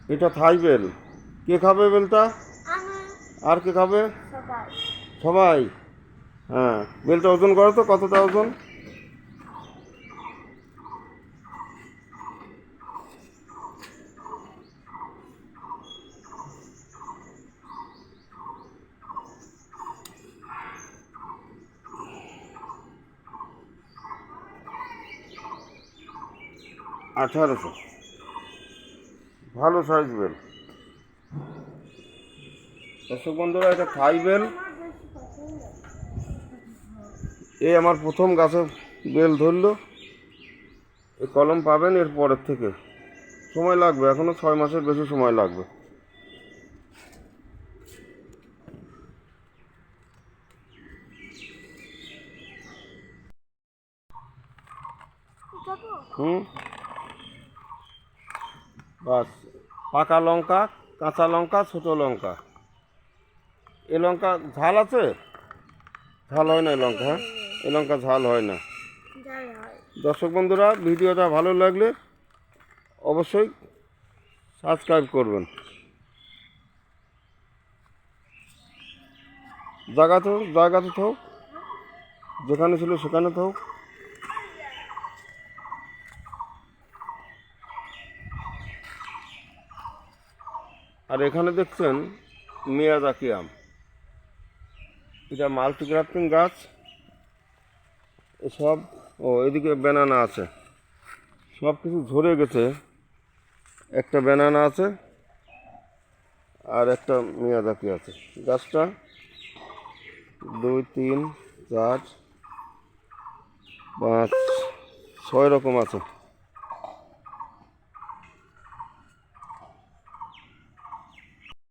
এটা থাই বেল। কে খাবে বেলটা? আমি। আর কে খাবে? সবাই। সবাই। হ্যাঁ, বেলটা ওজন করো তো, কতটা ওজন? 1800। ভালো সাইজ বেল। দর্শক বন্ধুরা, এটা থাই বেল। আমার বেশি পছন্দ। এই আমার প্রথম গাছে বেল ধরলো। এই কলম পাবেন এর পরের থেকে। সময় লাগবে, এখনো 6 মাসের বেশি সময় লাগবে। যাবো। হুম, বাস। পাকা লঙ্কা, কাঁচা লঙ্কা, ছোটো লঙ্কা। এ লঙ্কা ঝাল আছে? ঝাল হয় না এই লঙ্কা, হ্যাঁ, এই লঙ্কা ঝাল হয় না। যাই হয়। দর্শক বন্ধুরা, ভিডিওটা ভালো লাগলে অবশ্যই সাবস্ক্রাইব করবেন। জায়গাতে থাক, যেখানে ছিল সেখানে থাক। আর এখানে দেখছেন মিয়াজাকি আম। এটা মাল্টিগ্রাফটিং গাছ। এসব, ও এদিকে ব্যানানা আছে। সব কিছু ঝরে গেছে। একটা ব্যানানা আছে আর একটা মিয়াজাকি আছে। গাছটা 2 3 4 5 6 রকম আছে।